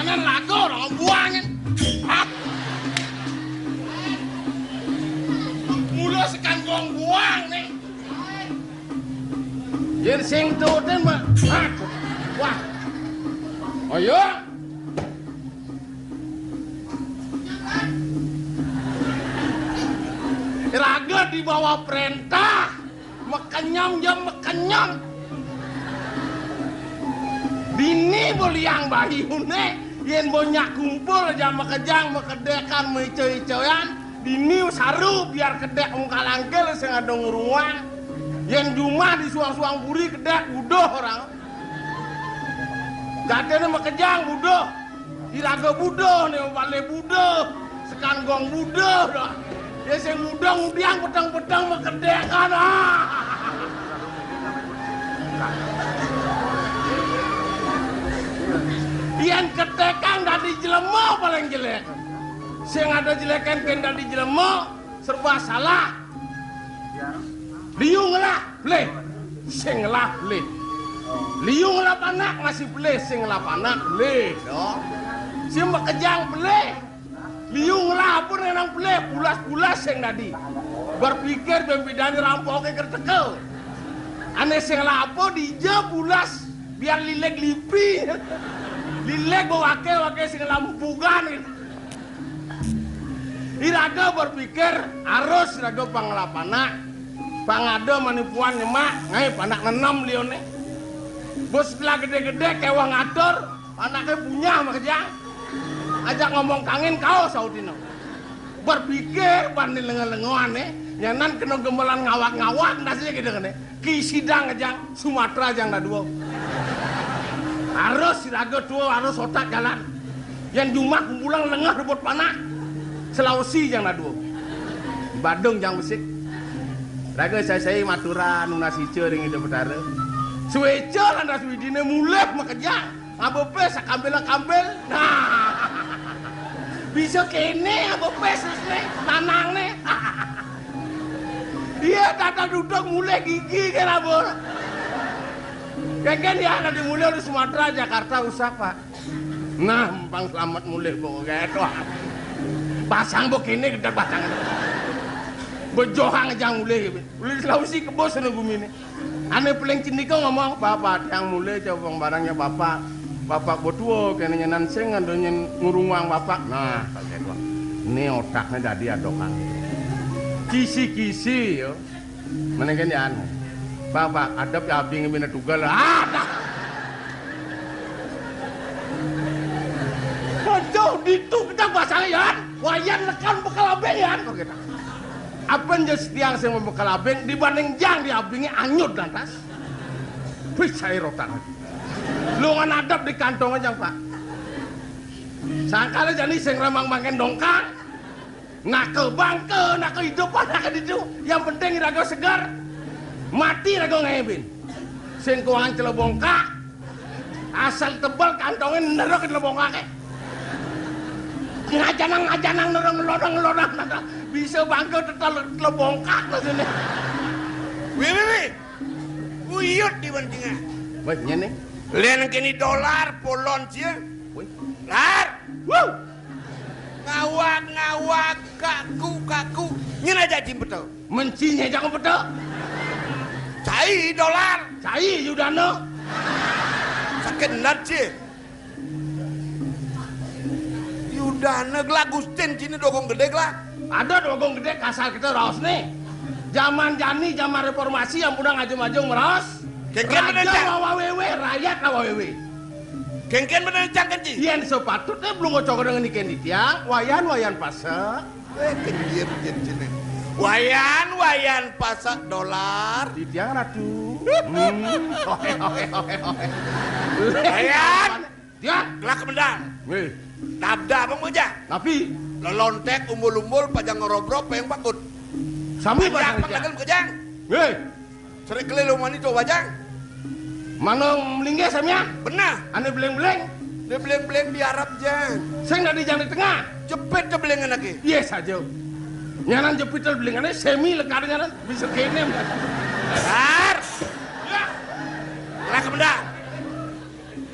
Nyanan lagu orang buangin. Hah? Mula sekan gong buang nih. Yen sing tutin mah. Wah. Ayo. Raga di bawah perintah. Mekenyam jam mekenyam. Bini boliang bahiune yen banyak kumpul jam makejang makedekan meico-icoyan bini saru biar kedek muka langkel sing ada nguruang yen jumah di suang-suang buri kedek budoh orang jadene makejang budoh iraga budoh nih bale budoh sekan gong budoh dah ya sing mudang udiang pedang-pedang makedekan Yang ketekang dari jelema paling jelek. Sing ada jelekan kan dari jelema serba salah. Liung lah, bleh. Sing lah bleh. Liung lah panak ngasih bleh, sing lah panak bleh. Sing makejang bleh. Liung lah pun enang bleh, pulas-pulas sing tadi. Berpikir bembidani rampoknya kertekel. Aneh sing lah apa dija pulas biar lilek lipi. Lilek bawa wakil sing lampugan itu. Iraga berpikir harus iraga panglapana pangado manipuan nyemak ngai panak nenam lione. Bos setelah gede-gede kewa ngatur anaknya punya makejang. Ajak ngomong kangen kau saudino. Berpikir pandai lengan-lengoan nyanan kena gemelan ngawak-ngawak nasinya gitu kan Kisidang ajang Sumatera ajang dah dua. Harus siraga tua harus otak jalan. Yang Jumat kumpulang lengah rebut panak. Selawesi yang nadu. Badung yang besik. Raga saya maturan nuna sice ring ide betara. Suwece landas widine mulai makejang. Abepe sakambel-kambel. Nah. Bisa kene abepe sesne tanang ne. Dia tata duduk mulai gigi kan abor. Keken ya ada dimulai di Sumatera, Jakarta usah pak. Nah, empang selamat mulai bawa kayak itu. Pasang begini kita pasang. Bejohang aja mulai. Mulai Sulawesi ke bos nunggu ini. Ane paling cindika ngomong bapak yang mulai coba barangnya bapak. Bapak botuo kene nyenan sing ngandonya ngurungwang bapak. Nah, kayak itu. Ini otaknya tadi adokan. Kisi-kisi yo. Menengken ya anu. Bapak, adab ya abdi ngebina tugal lah. Ada. Aduh, itu kita pasang ya. Wayan lekan bekal abeng ya. Apa yang setiang saya membekal abeng dibanding jang di abingnya anyut lantas. Wih, saya rotan. Lu ngan adab di kantong aja pak. Sangkala jadi sing ramang makan dongkang. Nak ke bangke, nak ke hidupan, nak ke hidup. Yang penting iraga segar. Mati rago ngebin. Sing kuangan celebongkak. Asal tebal kantongnya nerok ke celebongkak. Ngajanang nerong. Bisa bangke tetal celebongkak lah sini. Wih. Uyut di bantingan. Wih, nyene. Lian kini dolar polon cia. Wih. Lar. Wuh. Ngawak kaku. Nyen aja betul. Mencinya jangan betul. Cai dolar. Cai Yudano. Sakit nat cie. Yudana gelagustin cini dogong gede lah. Ada dogong gede kasar kita raos nih. Zaman jani, zaman reformasi yang udah ngajung-ngajung meros. Kengken menencang. Raja wawewe, rakyat wawewe. Kengken menencang kan ci. Yen sepatutnya belum ngocok dengan ikan di tiang. Wayan pasak. Kendir cini. Wayan pasak dolar. Di tiang ratu. Wayan. Tiang. Gelak kemendang. Wih. Nabda apa moja. Tapi. Lelontek umbul-umbul pajang ngerobro peyang bakut. Sambil pajang pasang pangdagan kejang. Wih. Serik kelilu mani coba jang. Mana melingga samnya? Benar. Ane beleng-beleng. Dia beleng-beleng di Arab jang. Saya nggak di jang di tengah. Jepit ke belengan lagi. Yes aja. Nyanan jepitel belengannya semi lekar nyanan bisa kene. Bentar. Ya. Gelak kemendang.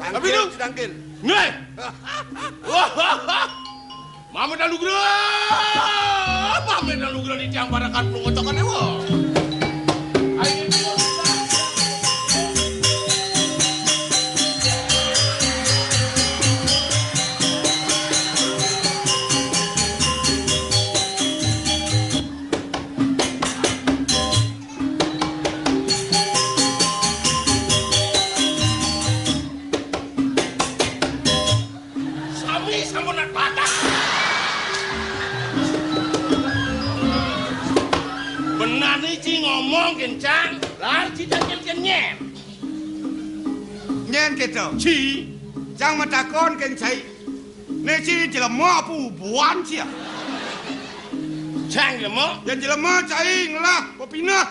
Tapi lu. Sedangkil. Nih. Mame dalugra. Mame dalugra di tiang barakan pengocokan ewo. Ngomong kencang, lah cita nyen. Nyen gitu. Ci, Cang matakon kencai. Neci jelema pu buan cia. Cang jelema, Yang jelema cai ngelah pepinah,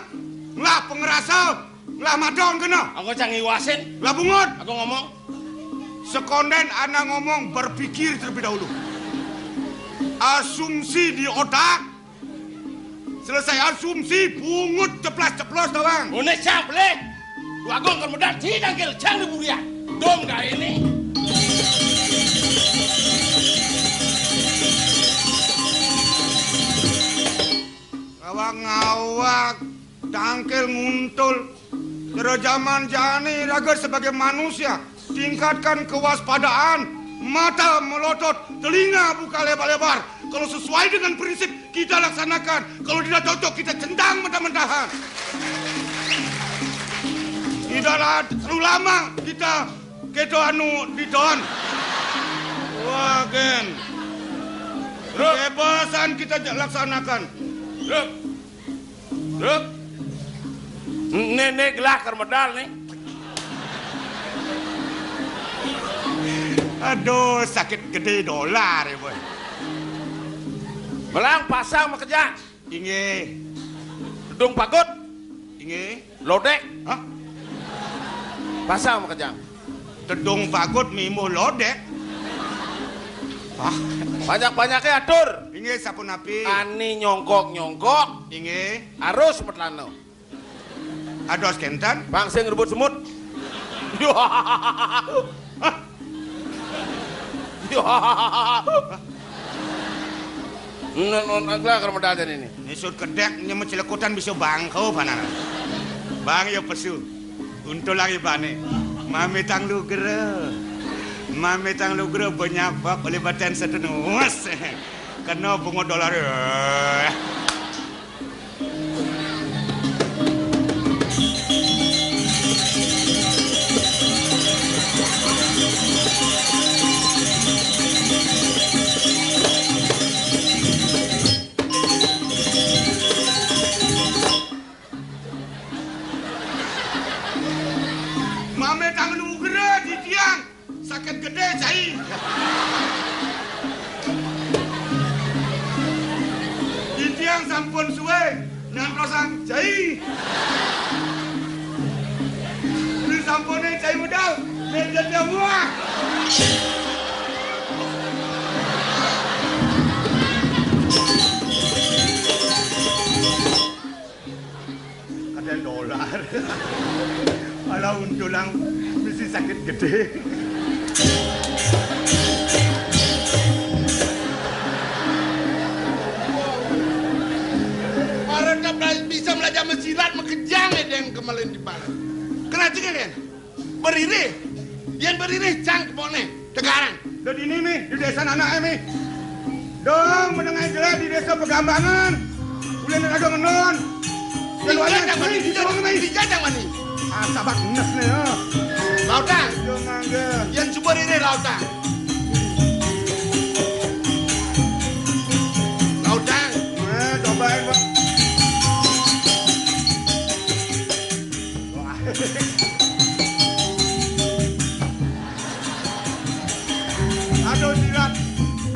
ngelah pengerasa, ngelah madon kena. aku cang iwasin, Lah bungut. aku ngomong. Sekonden anak ngomong berpikir terlebih dahulu. Asumsi di otak. Selesai asumsi, bungut ceplas-ceplos doang. Une cang boleh. Lu agung kan modal ci dangkel cang di buria. Dom gak ini. Ngawak-ngawak, dangkel nguntul. Terus zaman jani raga sebagai manusia. Tingkatkan kewaspadaan. Mata melotot, telinga buka lebar-lebar. Kalau sesuai dengan prinsip kita laksanakan. Kalau tidak cocok kita centang mentah-mentahan. Tidaklah terlalu lama kita keto anu didon. Wah gen. Kebebasan kita laksanakan. Ruk. Nenek gelah kan modal nih. Aduh sakit gede dolar ya boy. Belang pasang bekerja. Inge. Gedung pagut. Inge. Lodek. Hah? Pasang bekerja. Tedung pagut mimo lodek. Ah, Banyak-banyaknya atur. inge sapu napi. Ani nyongkok. Inge. Arus metlano. Ados kentan. Bangsa ngerebut semut. Naglah kalau modal ini. Nisut kedek nyemut cilekutan bisa bangkau panana. Bang ya pesu. Untuk lagi bane. Mami tang lu gere. Mami tang lu gere banyak bak oleh batan setenus. Kena bunga dolar. Mame tang lu gere di tiang sakit gede cai. Di tiang sampun suwe nyantrosang cai. Di sampune cai modal meja dia muah. Kadang dolar. Kalau untulang mesti sakit gede. Orang bisa belajar mesilat mekejang ya yang kemarin di mana. Kena juga kan? Beriri. Yang beriri cang kepone. Tegarang. Dan ini nih di desa anak emi. Dong menengah jelas di desa Pegambangan. Ulin ada ngenon. Dijadang mani, dijadang mani. Sabak nes nih ya. Lautang. Dong angge. Yang coba ini lautang. Lautang. Cobain Pak.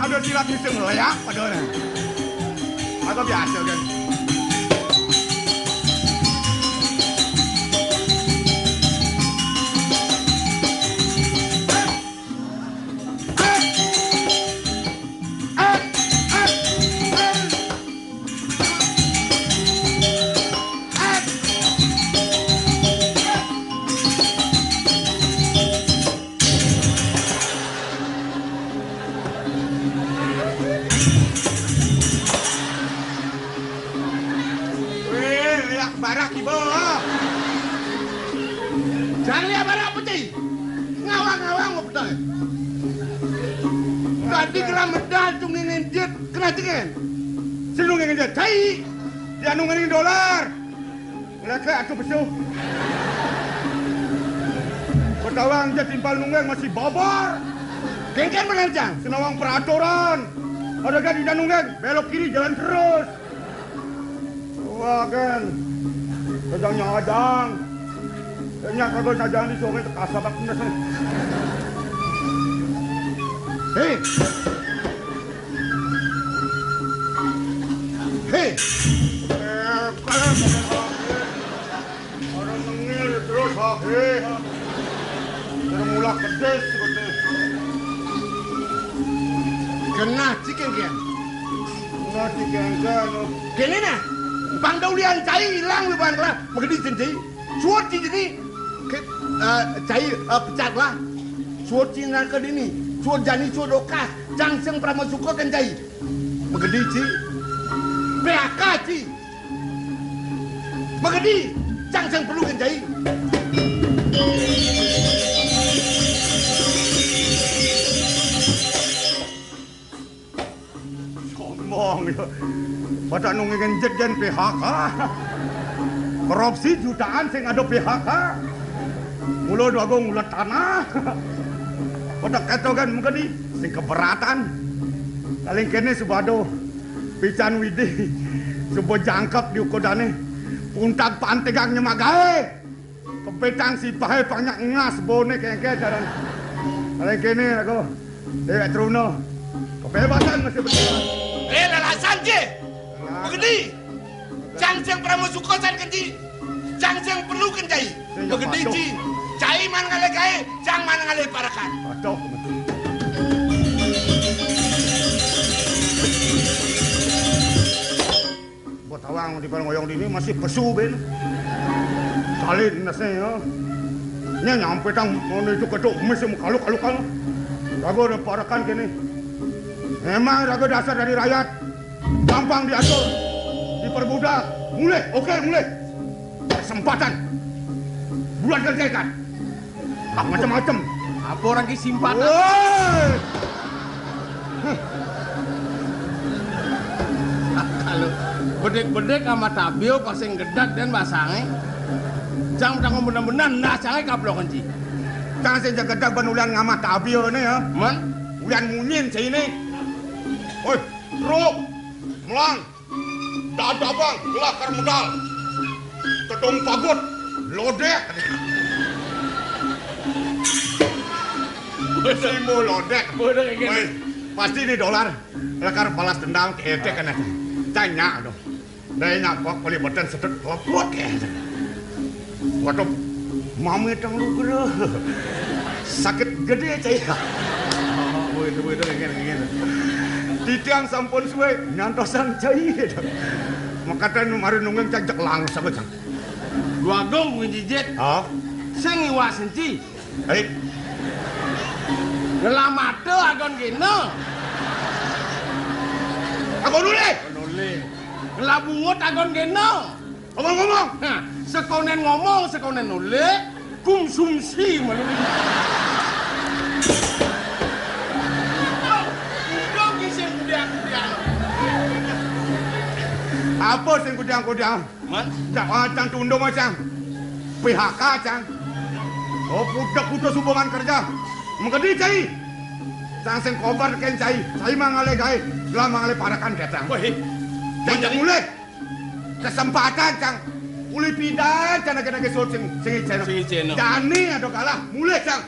Aduh silat bisa ngeleyak padahal. Atau biasa kan. barak ibu. Jangan lihat barak putih. Ngawang-ngawang ngoptai. Tadi kena medal tu ngingin jet kena tiken. Senung ngingin jet. Cai. Dia nungguin dolar. Mereka atuh besuh. Petawang jet timpal nunggeng masih bobor. Kengken benar Jang. Senawang peraturan. Ada kan di nunggeng belok kiri jalan terus. Wah kan. Sedang nyadang. Banyak kagak sajang di sore kasabak ndas. Hei. Hei. Orang nengil terus hei. Termulak kedes seperti. Kena ciken kian. Kena ciken kan. Kene na. Bang Daulian cai hilang lu bang lah. Magedi janji. Suat jadi cai pecat lah. Suat cina ke dini. Suat jani suat dokas. Jangseng pramasuka kan cai. Magedi ci. PHK ci. Magedi. Jangseng perlu kan cai. Ngomong ya. Pada nungguin jet dan PHK. Korupsi jutaan sing ada PHK. Mula doagong ulat tanah. Pada katokan mengkedi sing keberatan. Paling kene subado pican widi sebuah jangkap di ukodane puntag pantegang nyemagae. Kepetang si pahe banyak ngas bone kengke jaran. Paling kene aku dewek truno. Kebebasan masih berdua. Lalasan je. Begedi. Jangseng pramasuka san kendi. Jangseng perlu kan cai. Begedi ci. Cai man ngale kae, jang man ngale parakan. Aduh. Botawang di ngoyong dini masih pesu ben. Salin nase ya. Nya nyampe tang menuju kedok mesti kaluk-kalukan. Rago ada parakan kene. Memang raga dasar dari rakyat. Gampang diatur. Diperbudak. Mulai, oke mulai. Kesempatan. Bulan kerjakan. Macam-macam. Apa orang ki simpatan? Kalau bedek-bedek sama tabio pasang gedak dan basangnya. Jangan ngomong benar-benar nah jangan kablok kanci. Jangan saja gedak benulan ngamat tabio ini ya. Man, ulan munyin sini. Oi, truk, melang, dadabang, gelakar modal, kedong pagut, lodek. Simu lodek. Woi, pasti ini dolar. Lekar balas dendam keedek kan. Tanya dong. Dari nyakok boleh badan sedot lopot ya. Waduh, mami tang lu gerak. Sakit gede caya. Oh, itu kayak Titiang sampun suwe nyantosan cai. Makatan mari nunggeng cajak langsung aja. dua gong ngejijet. Oh. Sing iwak senci. Baik. Ngelamate agon gino. Aku nule. Ngelabungut agon gino. Ngomong-ngomong. Sekonen ngomong, sekonen nule. Kumsumsi melulu. Apa sing kudang-kudang? Man? Jawatan tunduk macam PHK cang. Oh putus hubungan kerja. Mengedi cai. Cang sing kobar ken cai. Cai mangale gae. Gelah mangale parakan datang. Woi. Jangan mulai. Kesempatan cang. Uli pidan cana-cana gesot sing iceno. Jani atau kalah. Mulai cang.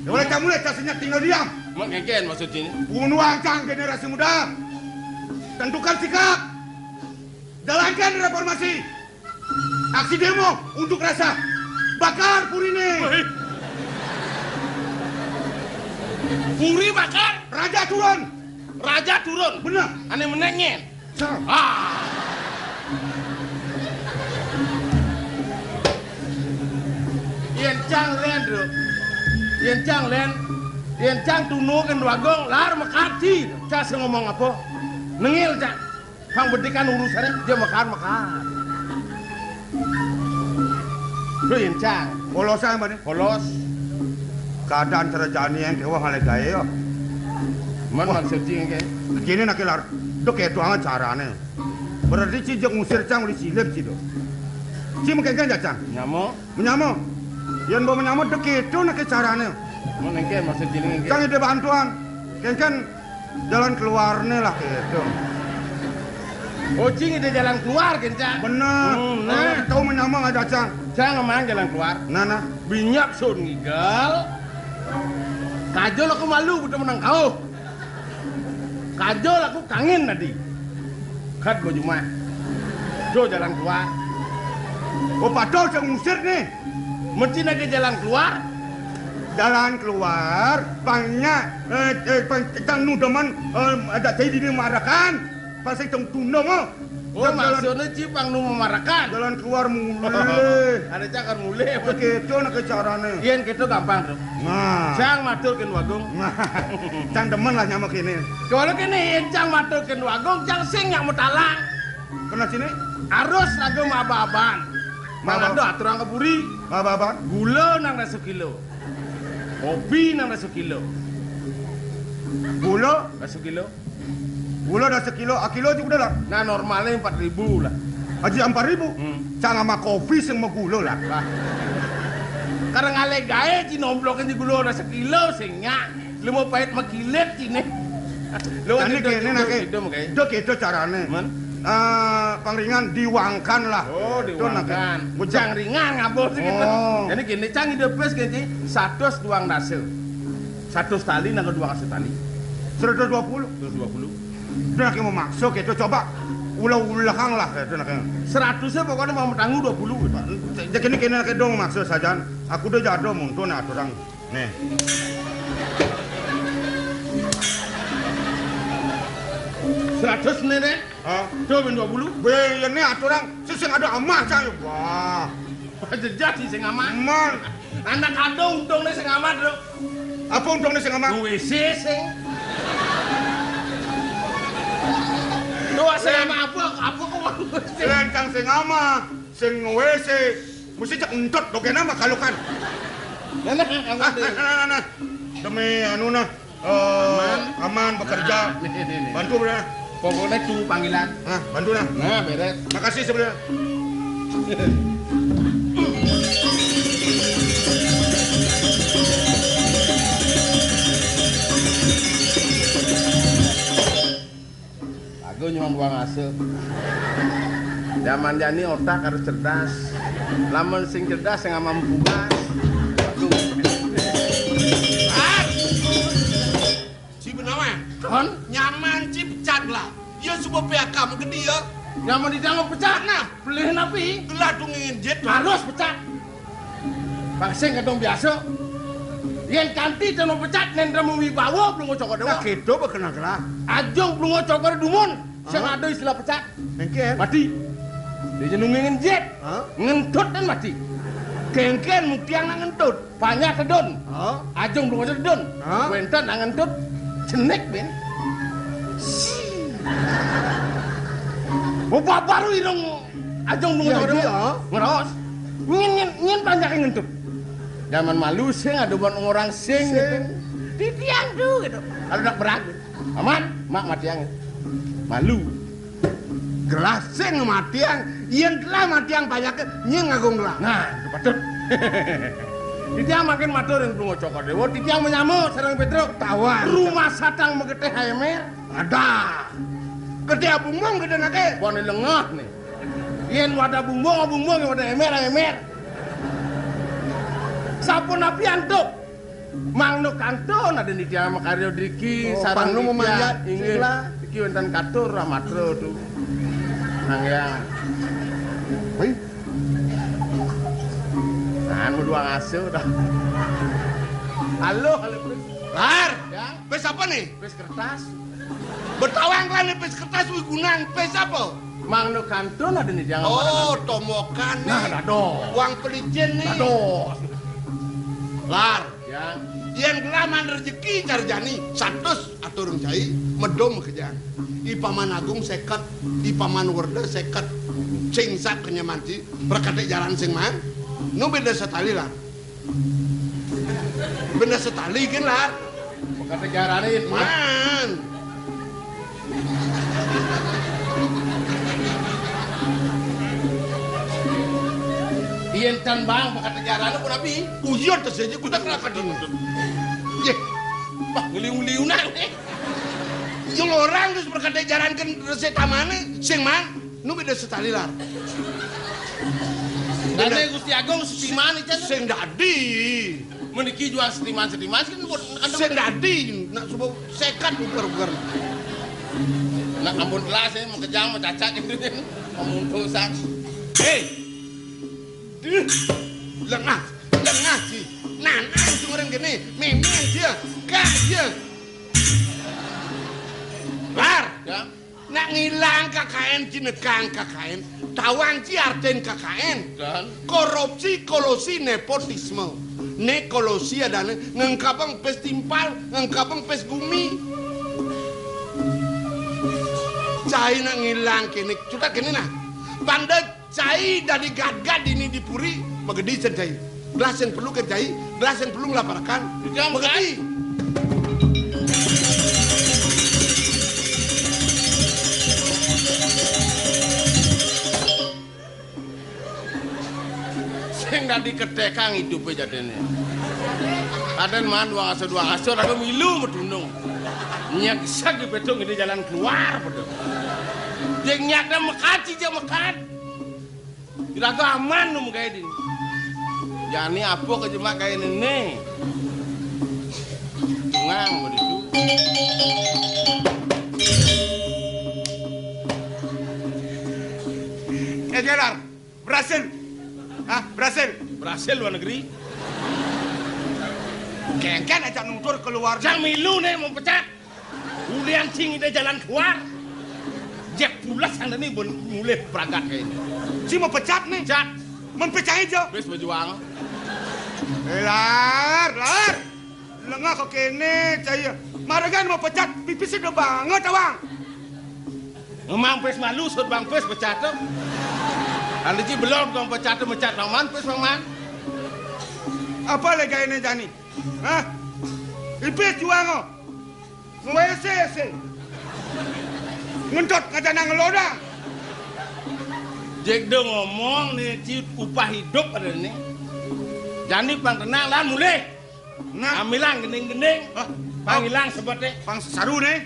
Boleh cang mulai cang senyap tinggal diam. Mak ngeken maksudnya. Bunuang cang generasi muda. Tentukan sikap. Jalankan reformasi. Aksi demo untuk rasa. Bakar Purine. Puri bakar. Raja turun. Raja turun. Benar. Ane menengen. Ah. Yen cang len bro. Yen cang len. Yen cang tunu kan wagong lar mekati. Cak ngomong apa? Nengil cak. Hang bedikan urusannya dia makan. Yen cang. Polos ae mbane. Polos. Keadaan terjani yang dewa ngale gawe yo. Man maksud cing ke. Kene nak kelar. Dok keto anga carane. Berarti cijek ngusir cang di silep cido. Ci mengken jacang. Nyamo. Menyamo. Yen bo menyamo dok keto nak carane. Mun engke maksud cing engke. Cang ide bantuan. Kan jalan keluarnya lah keto. Oh cing ide jalan keluar kan cang. Bener. Nah, tahu menyamo enggak jacang. Cang emang jalan keluar. Nah. Binyak sun ngigal. Kajol aku malu udah menang kau. Kajol aku kangen tadi. Kat baju mah. Jo jalan keluar. Oh padahal saya ngusir nih. Mesti lagi jalan keluar. Jalan keluar banyak tang nudaman ada jadi dimarakan. Pasti tong tunda mah. Oh maksudnya cipang nu memarakan. Jalan keluar mulai. Ada cakar mulai. Begitu nak carane. Yen gitu gampang tuh. Nah. Cang matur ken wagung. Cang demen lah nyamak ini. Kalau kene yen cang matur ken wagung, cang sing yang mutalang. Kena sini? Arus lagu mababan. Mangado aturang keburi. Mababan. Gula nang 10 kilo. Kopi nang 10 kilo. Gula 10 kilo. Gula dah sekilo, akilo juga dah. Nah normalnya 4.000 lah. Aji 4.000. Cang sama kopi sing mau gula lah. Karena ngale gae ci nomblokan di gula udah 1 kilo singnya. Lu mau pahit makilet cine. Lu ini kene nak itu carane. Pangringan diwangkan lah. Oh diwangkan. Bujang ringan ngabos gitu. Jadi gini cang ide bes gini 100 duang dase. 100 tali nang 2 tali. 120. Itu nak mau masuk itu coba ulah-ulahang lah itu nak. 100 pokoknya mau tanggung 20. Jadi kene nak dong maksud saja. Aku udah jado muntun nak orang. Nih. Seratus nih, coba 20. Ini aturan, sing ada amah cang. Wah, jadi sing amah. Man, anak kandung dong nih sing amah bro. Apa untungnya sing amah? WC sing. Doa sing amah apa kok? Lencang sing amah, sing WC, mesti cek entut do kena mah kalukan. Nah. Demi anu nah, aman bekerja. Bantu bro. Pokoknya itu panggilan. Nah, bantu nah. Nah, beres. Makasih sebenarnya. Aku nyuman buang asuh. Zaman jani otak harus cerdas. Lamun sing cerdas sing ama membugas. Si benawa. Kon Nyaman cipcat lah. Ya sebuah pihak kamu gede ya. nyaman didango pecah nah. Beliin api. Gelah dong ingin jet. Harus pecah. Pangsing kadang biasa. Yen kanti teno pecat nendra wibawa belum ngocok dewa. Nah, gitu berkenal gelah. Ajong belum ngocok dumun. Sing ada istilah pecat. Engke. Mati. Dia nungguin jet. Ngentut dan mati. Kengken mutiang ngentut. Banyak kedon. Ajong belum ngocok kedon. Wentan ngentut. Jenek ben. Bapak baru irong. Ajong belum ngocok dewa. Ngeros. Ngin banyak ngentut. Zaman malu sing ada orang sing gitu. Titiang tuh gitu. Kalau nak beragu. Aman, mak matiang. Malu. Gelas sing matiang, yen gelah matiang banyak nyeng ngagung gelah. Nah, itu patut. Titiang makin matur yang belum cokor dewa. Titiang menyamuk sareng Petruk. Tawan. Rumah satang megete haemer. Ada. Gede abung-bung gede nake. Bone lengah nih. Yen wadah bumbung wadah haemer. Sapun api antuk. Mangno kanton ada nih dia makaryo driki sarang pangno memanjat ingin iki wonten katur ramatro tuh. Nang ya. Hei. Anu dua ngasuh dah. Halo. Lar, Ya, pes apa nih? wis kertas. Bertawang kan nih pes kertas wih gunang, pes apa? Mangno kanton ada nih dia Oh, tomokan nih. Nah, dado. Uang pelicin nih. Dado. Lar, Ya. yen gelaman rezeki carjani 100 aturung cai medom kejang. I Paman Agung 50, I Paman Werda 50. Sing sak kenyamanti berkate jalan sing man. Nu beda setali lah. Beda setali kan lah. Kata jaranin. Man. Ien tan bang kata jarana pun abi. Ujian tas saja kita kena kadin. Ye, Bah ngeliung-liung nang. yang orang terus berkata jarankan resep tamane, sing man, nu beda setali lah. Dane Gusti Agung setiman ican. Sing dadi. Meniki jual setiman kan buat Sing dadi, nak subuh sekat ukur-ukur. Nak ampun kelas mau kejang mau cacak gitu kan. Ngomong tusan. Lengah sih. Nanang orang gini, memang dia, dia. Lar, Ya. nak ngilang KKN cinekang KKN, tawang ci arten KKN. Dan Korupsi, kolosi, nepotisme. Nekolosi adalah ngengkapang pes timpal, ngengkapang pes bumi. Cai nak ngilang kini, sudah kini nah. Panda cai dari gad-gad ini dipuri, magedi cai. Belas yang perlu kerjai, belas yang perlu melaporkan. Jangan Magedi. sing dadi ketekang hidupnya jadene. Aden man dua ngaso ada milu medunung. Nyak sak di betung ini jalan keluar betul. Jeung nyak da mekat jeung mekat. Kira aman nu kayak ini. Jani apa kejemak kayak ini? Ngang begitu. Gerard, berhasil. Hah, berhasil. Berhasil luar negeri. Kengken aja nutur keluar. Jang milu nih mau pecat. Ulian cing ide jalan keluar. Jek pulas anda nih mulai berangkat kayak ini. Si mau pecat nih. Pecat. Menpecah aja. Bes berjuang. Lar. Lengah kok kene caya. Maragan mau pecat pipis udah banget awang. Memang pes malu sud bang pes pecat tuh. Anda ji belum kau pecat tuh mecat bang man pes bang man. Apa lagi ini Jani? Hah? Ipis juang oh. Ngwese. Ngentot ngajana ngelodang. Jek dong ngomong nih ci upah hidup ada nih. Jadi bang tenang lah mulai. Nah, Amilang gening-gening. Pangilang sebetnya. pang saru nih.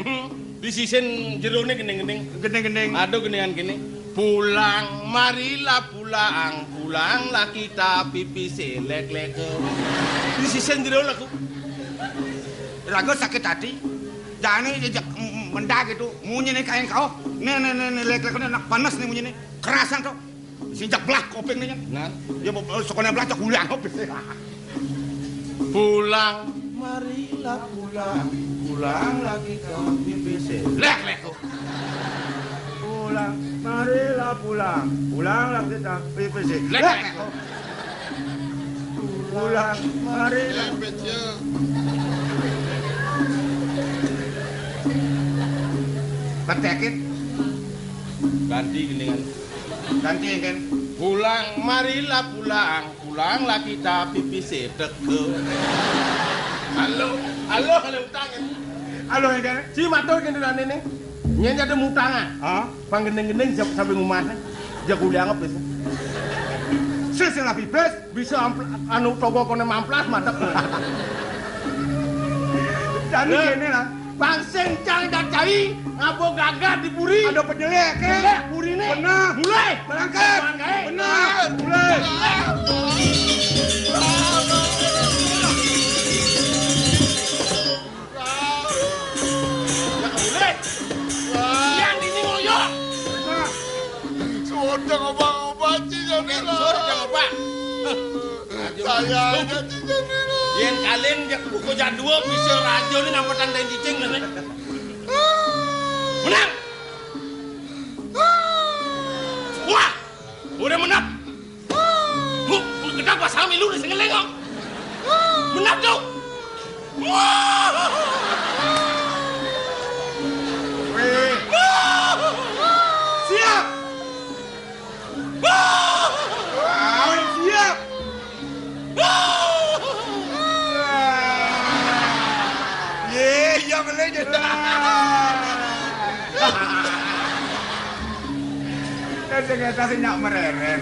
Di sisen jero nih gening-gening. Gendeng-gendeng. Aduh geningan gini. Pulang, marilah pulanglah kita pipis lek-lek. Di sisen jero laku. Ragu sakit hati. Jani jejak mendak itu. Munyi nih kain kau. Nih lek-lek nak panas nih munyi nih. Kerasan tuh. Sejak belak kopeng nih. Nah, Ya sekolah belak kuliah kopeng. pulang, marilah pulanglah kita pipis lek-lek. Marilah pulanglah kita pipis. Lek-lek. Pulang, marilah. Petekit, Ganti geningan. ganti kan. Pulang, marilah pulanglah kita pipis deke. Halo utang. Halo yang kan? Si matur kene ini. Nyen ada mutangan. Hah? Panggendeng-gendeng sampai ngumah. Jak kuliah ngep wis. Sesela pipis. Bisa anu togo kone mamplas mantep. Jani kene lah. Bang sing cang dak cai ngabo gagah dipuri. Ada penjelek ke? Purine. Benar. Mulai. Berangkat. Benar. Mulai. Mulai. Yang ini ngoyo. Sudah ngobang-ngobang jadi lah. Sur jangan apa. Saya aja jadi lah. Yen kalian buku jadwal bisa radio ini nampak tanda cicing nih. Menang. Wah, udah menang. Kenapa sami lu di sengelengok? Menang dong. Siap. Siap. aja. Saya kata sih nyak mereren.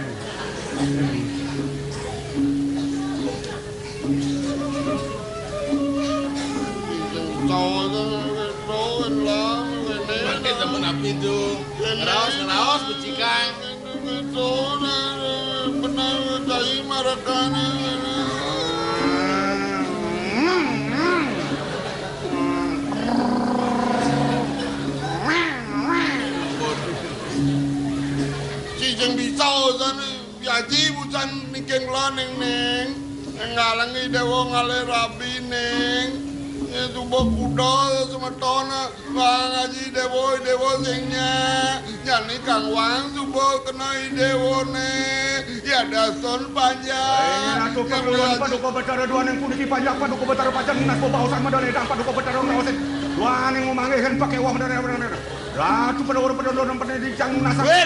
Makin temen api itu. Ngeraos becikan. Benar dari marakana. Cicing bisa sana, yaji bukan nikeng lah neng, ngalangi dewa ngale rabi neng, itu bawa kuda sama tona, ngaji dewa singnya, nyani kang wang subuh kenai dewa neng, ya dason panjang. Ratu keperluan paduka betara dua neng puniki panjang paduka betara panjang nas bawa usan madane dang paduka betara ngawasin dua neng ngomangin pakai uang madane. Ratu pedoro pendidikan nasa. Weh,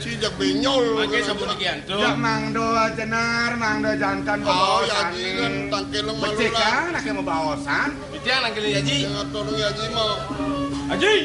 Cicak benyol. Makin sabun ikian tuh. Jak mangdo jenar, mangdo jantan bawa usan. Yaji kan tangkel malu Becek lah. kan nak mau bawa usan. Bitian nangkil Yaji. Jangan tolong Yaji mau. Haji.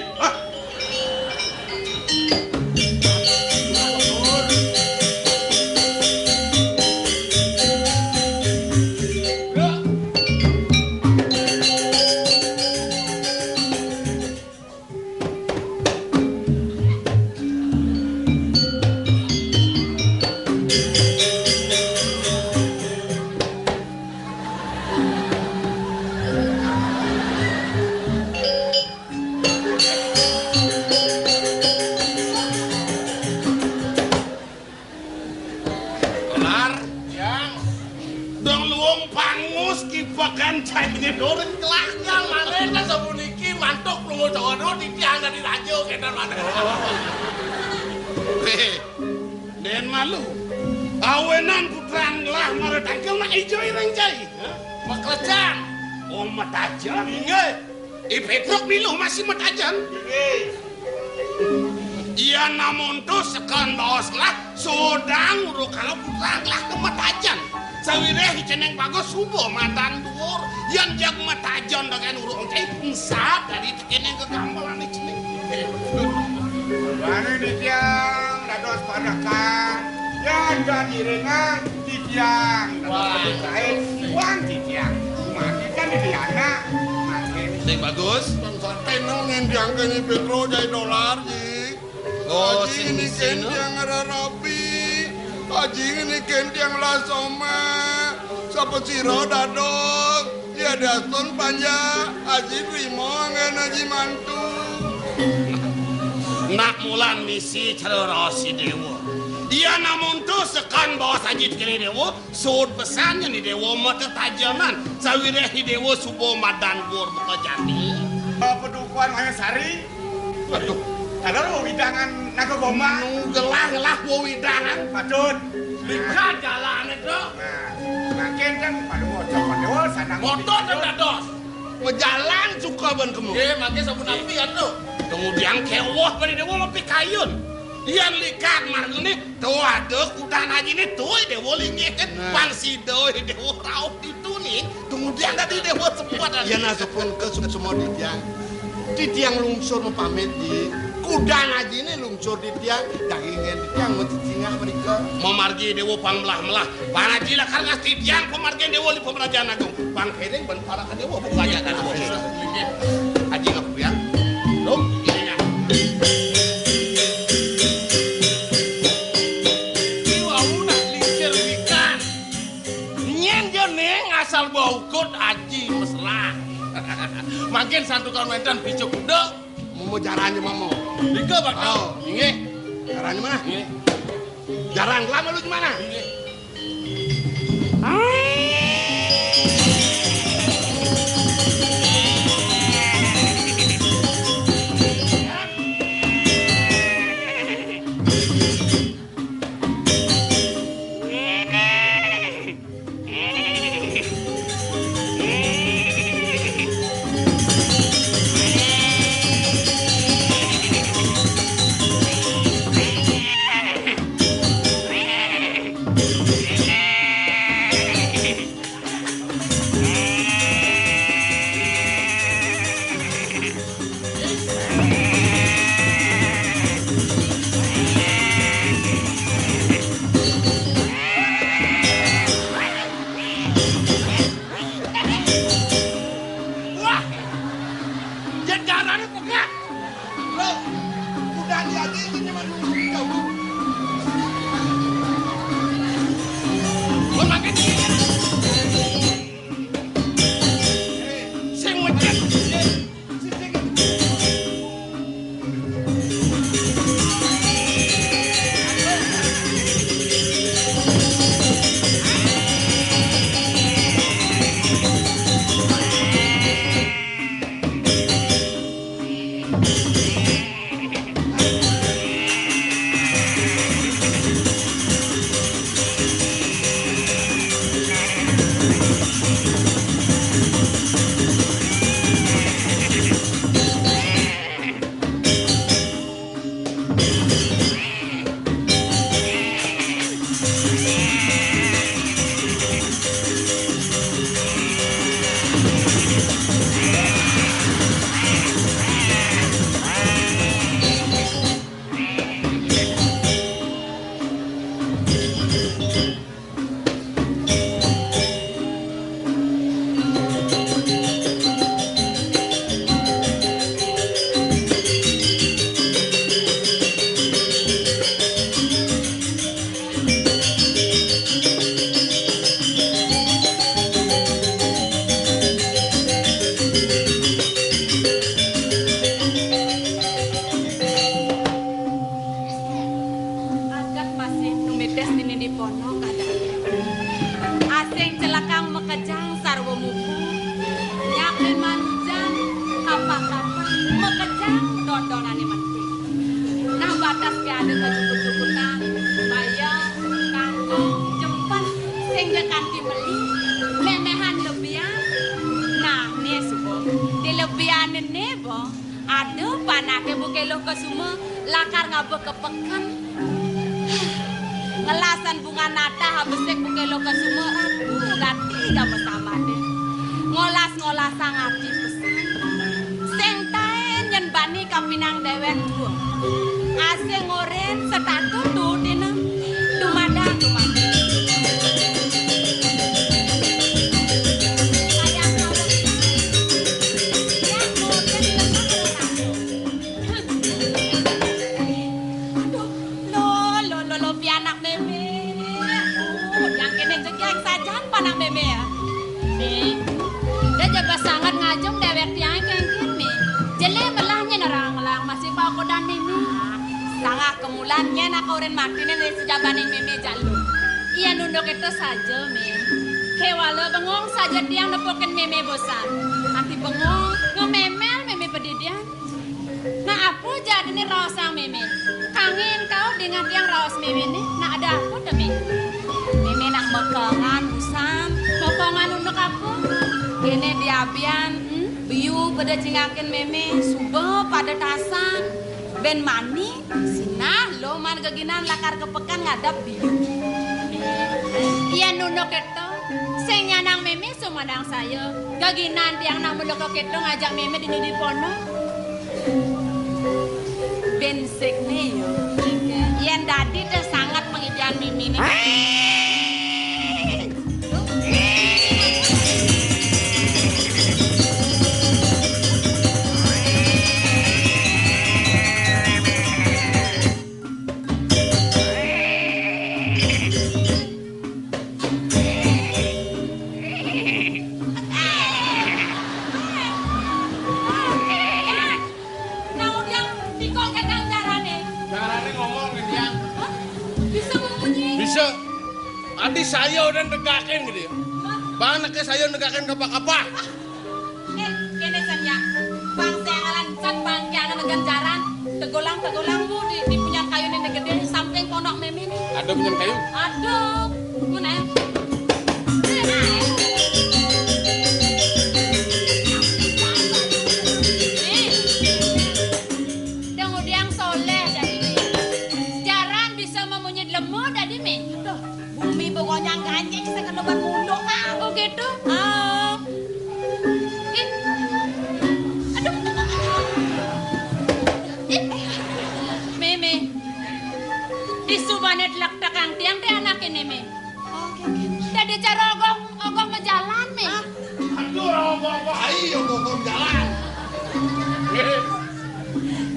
Doreng kelaknya manehna sabuniki mantuk lunga Jawa di tiang dari raja kedan manehna. Den malu. Awenan putrang lah mare tangkel na ijo ireng jai. Maklecang. Oh matajan. Inge. Petruk miluh masih matajan. Inge. Iya namun tu sekan bawas lah sodang uru kalau putrang lah ke matajan. Sawireh ceneng bagus subuh matan dhuwur yang jag matajon dengan urung cai pingsap dari ceneng ke gambalan ceneng. Mana di tiang dados padakan. Yang dan irengan di tiang. Wah, uang di tiang. Mati kan di tiangna. Makin. Sing bagus. Bangsa tenang yang diangkani petro jai dolar ji. Oh, Haji ini ken yang ada rapi. Haji ini ken yang lasoma. Sapa siro dadok. Ya dason panja. Haji rimo ngan haji mantu. Nak mulan misi cerosi dewa. Dia namun tu sekan bawa sajid kini dewa. Sud pesannya ni dewa mata tajaman. Sawireh dewa subuh madan bur buka jati. Pedukuan Mayasari. Aduh. Ada lo widangan naga gomba. Gelah widangan. Patut. Lihat jalan itu. Nah, makin kan pada wajah sana. Motor dan dados. Berjalan suka ban kemu. Makin sabun api ya tu. Kemudian kewah pada dewa mapi kayun. Yang likat marguni tuh ada kuda haji ni tuh dewa lingit pangsi doy dewa raut itu nih. Kemudian tadi dewa sepuat. Ya nasupun ke semua di tiang lungsur pamit di kuda ngaji ini lungsur di tiang dagingnya di tiang mau cicingah mereka mau margi dewa pangmelah panaji lah karena di tiang pemargian dewa di pemerajaan agung pang kedeng ban para ke dewa bukannya kan haji ngap ya dong ininya jiwa udah lincir wikan nyen jeneng asal bau kut haji mesra makin santukan medan picuk kuda mau jarannya mamo Dika bakal inge jarannya mana inge jaran lama lu gimana inge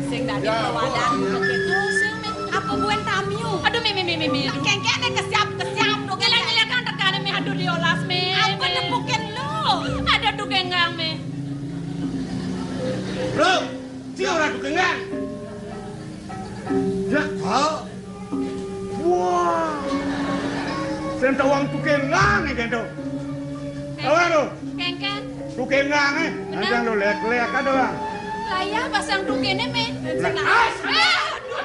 Sing dari pewadan begitu Ya. Oh. Wah. Sen tawang tukengang kan tu. Apa tu? Kengken. Tukengang Anjang lo lek-lek ada bang. Laya pasang tukene me. Aduh,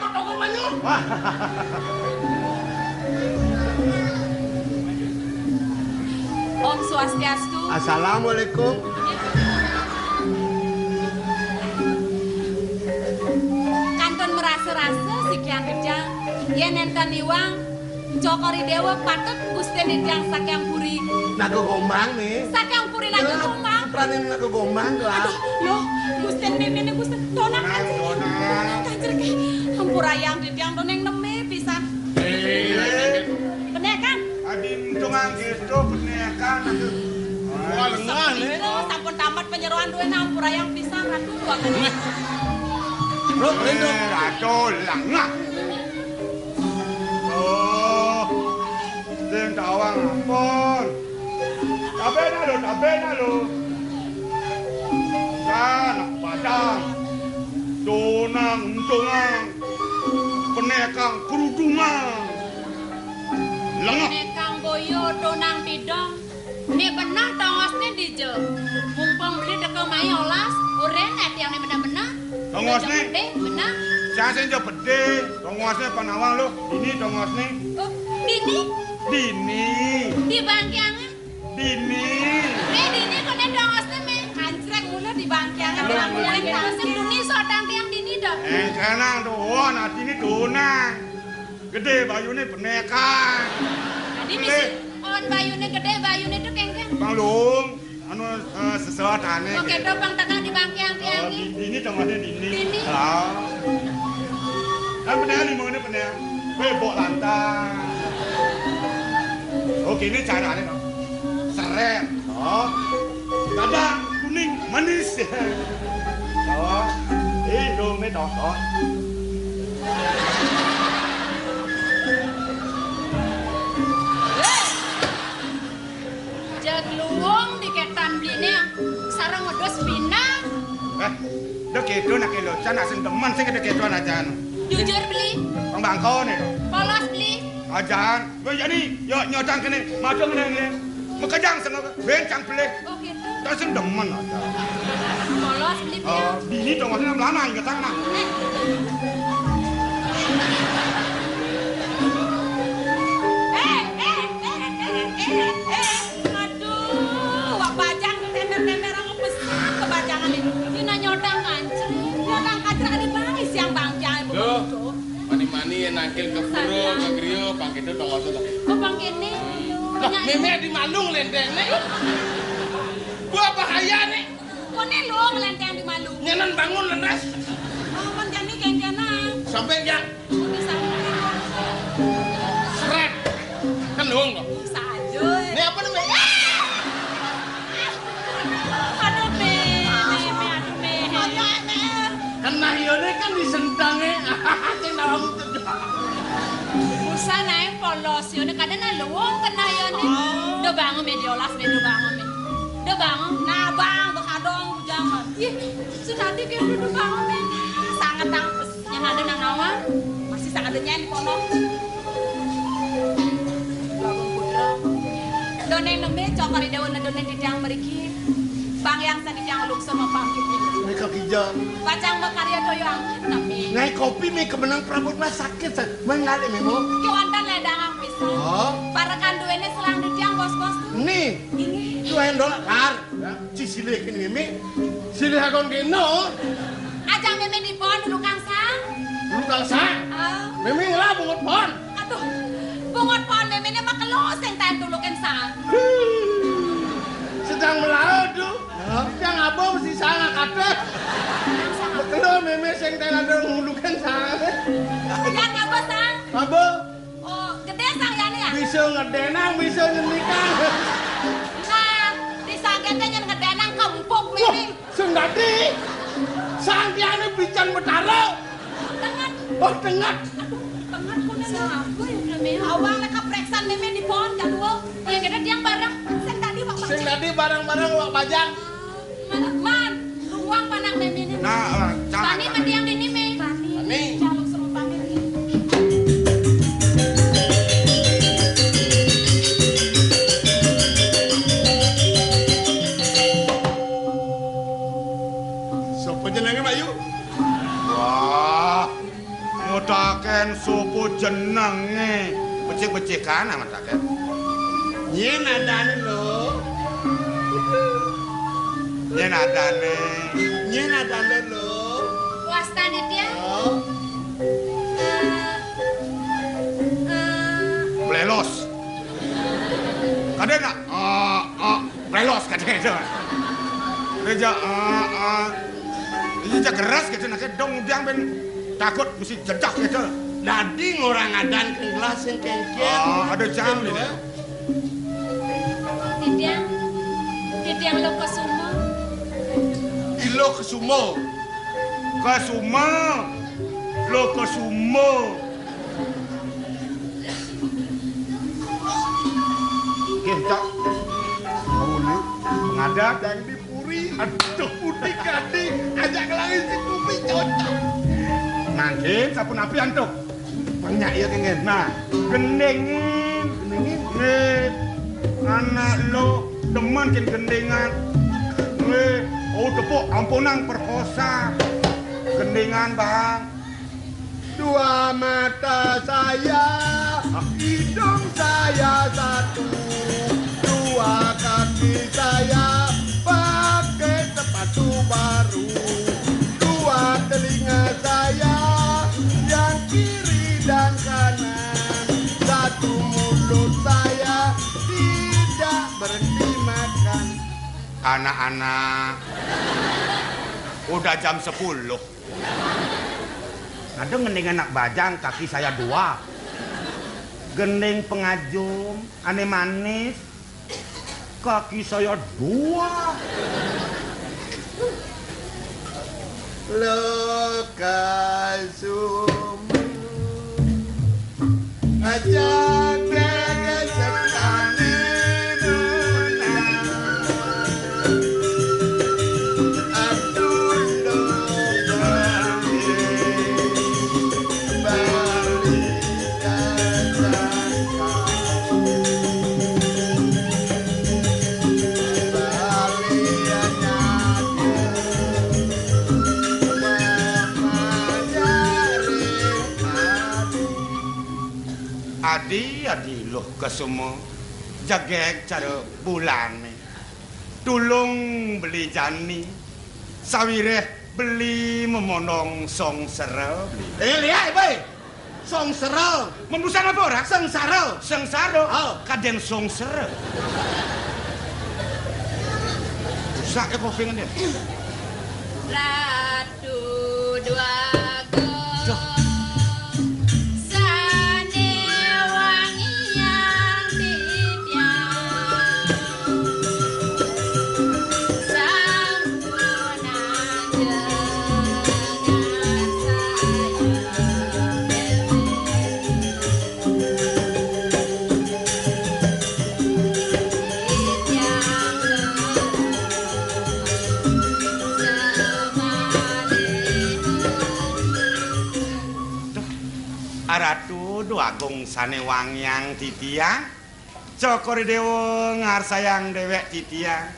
toko manyu. Om Swastiastu. Assalamualaikum. Kanton merasa-rasa sikian kejang. Yen enten iwang Cokori Dewa patut Gusti Dijang sakyang puri. Nago gombang nih. Sakyang puri lagi kumbang. Pranin nago gombang lah. Aduh, loh, Gusti Mimine Gusti Tonang kanjeng. Kanjeng ke hampurayang Dijang doneng neme pisan. Bener kan? Adim tungang gitu penekan. Wah, lengan nih. Sampun tamat penyeruan duwe hampurayang pisan ratu ruangan. Bro, lendo. Rado langah. Oh. Sen tawang ampun. Tabe na lo. Anak padang. Donang tungang. Penekang kerudungan. Lengah. Nekang boyo donang bidong. Ni benar tongosnya dijo. Mumpung beli dekel mai olas, urenet yang ni benar-benar. Tongos ni? Benar. Saya senja pede. Tongosnya panawang lo. Ini tongos ni. Oh, dini Dini. di bangkiangan. Dini. Dini kok nek tongosnya me kancrek mula di bangkiangan. Mulai tongosnya duni sodang tiang dini dah. Kenang doan, hati ni donang. Gede bayunya penekan. Jadi misi on bayune gede bayune tu kengkeng. Bang Lung, anu sesuatane. Oke do bang tengah di bangkiang tiang ni. Dini tongosnya dini. Dini. Lah. Kan penekan lima ni penekan. Bebok lantang. Oke ini caranya no. Seret. Oh. Kadang kuning manis. Oh. Dong ni dong. Oh. Jag luwung di ketan bline sareng wedhus pinang. Dah kedo nak kelo, cana sen teman sing kede kedoan aja. Jujur beli, Bang bangko ni dong. polos beli. Ajan, jadi yo nyodang kene, madang ni. Mekejang sengok, bencang pelik. Oh gitu. Tak sen demen aja. Polos beli Oh, piang. bini dong masih lama ingat tangan. Aduh, wak bajang tender-tender aku pesan kebajangan ini. Dina nyodang kancre, nyodang kancre ada bangi siang bangkiang ibu. Loh, mani-mani yang nangkil ke puro, ke griyo, pangkit itu tongos itu. Kok bang kene? Loh, meme di Malung lendeng nih. Gua bahaya nih. Kok nih lu ngelenteng di malu? Nyenan bangun lenes. Oh, kan jani kenkenang. Sampai yang Bisa seret. Kan dong kok. bisa aja. Ini apa namanya? Aduh me, aduh me. Kan nahyone kan disentangnya. Yang dalam itu. Musa naik polos, yone kadang na luwung kena yone. Do bangun me diolas me do bangun me. Do bangun, nah bang bekadong jangan. Ih, sunati ke do bangun me. Sangat tangpes yang ada nang awang. Masih sangat nyanyi pono. Bangun putra. Doneng neme cokori dewa na doneng dijang meriki. Bang yang sakit yang lukso mapangkit ini. Mereka kijang. Bacang makarya doyo angkit tapi. Ngai kopi me kemenang prabot mah sakit sa. Mengali memo. Kiwantan ledang ang pisau. Oh. Para kanduene selang dijang bos-bos tuh. Nih, Ini. $2 kar. Cisile kini meme. Silih akon keno. Ajang meme di pohon dulu kang sang. Lu kang sang. Ah, Meme ngelah bungut pohon. aduh. Bungot pohon meme ini mah keloseng tayo tulukin sang. Sedang melaut tuh. Yang abah mesti sangat kata. Betul meme sing teh ada ngulukan sang. Yang apa sang? Abah Oh, gede sang ya nih ya? bisa ngedenang, bisa nyenikang. Nah, di sagete nyen ngedenang kempuk Wah, meme. sendati. Sangkiane bican betara. Tengat. Oh, tengah. Tengat kuning apa ya meme? Awang lek kapreksan meme di pohon jadul. Yang gede tiang bareng. Sing tadi wak Sing tadi barang-barang wak bajang. Man, ruang panak meme ini. Nah, Tani mendiang dini me. Tani. Jaluk serupa meme. sopo jenenge becik-becikan amat akeh. Yen adane lho. Yen adane. Yen adane lho. Wastane dia. Oh. Blelos. Kadena blelos kadena. Reja ini keras gitu nak dong diang ben takut mesti jedak gitu. Dadi ngorang adan kelas yang kengken. Ada jam ni. Tidiang lo kesumo. Ilo kesumo. Kasuma. Lo kesumo. Kencak. Boleh. Pengadat yang dipuri. Aduh putih gading. Ajak langit si kupi cocok. Mangkin sapu napi antuk. Banyak ya kengen. Nah, gendengin. Anak lo demen ken gendengan. Tepuk ampunang perkosa. Gendengan bang. Dua mata saya, hidung saya satu, dua kaki saya pakai sepatu baru, dua telinga saya yang kiri dan kanan, satu mulut saya tidak berhenti makan. Anak-anak, udah jam 10. Ada gending anak bajang, kaki saya 2. Gending pengajum, aneh manis, kaki saya 2. Lokasum ajak dengan sekali nuna aduh lokasi balik Adi loh kesumo jagek cara bulan nih. Tulung beli jani, sawireh beli memonong song sero beli. Lihat boy, song sero, Membusan apa orang? sengsara. Sengsara. Oh. Kaden song sero. Rusak ya kopi kan dia. Ratu dua Duh. Aratu duagung sane wangyang titiang cokor dewa ngarsayang dewek titiang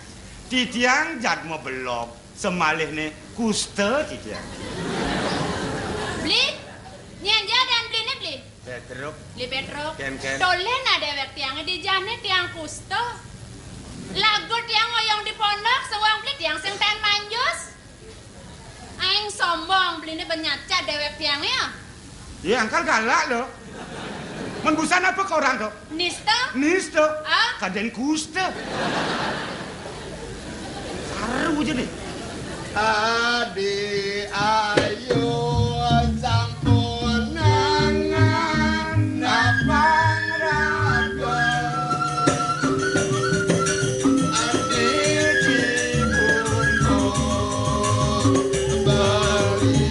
titiang jadmo belok semalih ne kuste titiang Beli, nyanja dan beli nih beli. Petruk Beli Petruk. Ken. Dolen ada wek tiang di jane tiang kusto. Lagu tiang ngoyong di pondok, sewang beli tiang sing ten manjus. Aing sombong beli nih penyaca dewek tiangnya. ya angkal galak loh Membusan apa kau orang tuh? Nista? Kaden kuste saru aja deh Adi ayo sampunangan napang raga Adi dibungkuk beli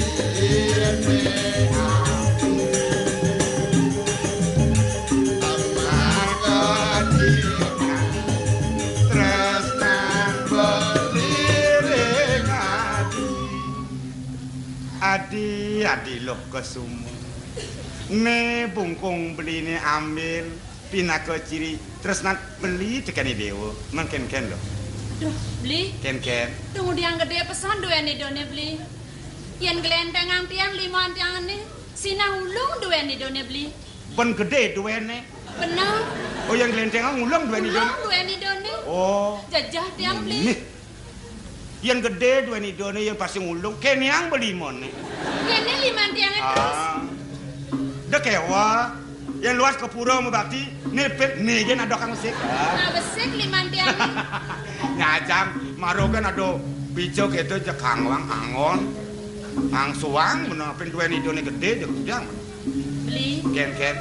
ini amarga dikan tresnan beliring Adi loh kesumo ne bungkung beli ne ambil pinaka ciri terus nak beli tekani dewa mungkin loh Duh, beli. ken Tunggu diang gede pesan dua nih done beli. Yen gelentengang tiang lima tiang nih Sina ulung duweni done beli. Ben gede duwene. Bener. Oh yang glencengan ngulung duweni done. Ulung duweni done. Oh. Jajah tiang beli. Nih. Yang gede duweni done yang pasti ngulung. Kene yang beli mone. Kene liman tiang terus. Dek kewa. Yang luas ke pura mebakti nepet negen ada kang sik. Nah besek liman tiang. Nyajang marogan ada bijo gitu jekang wang angon. Ang suang menang penduweni done gede jang. Beli. Ken.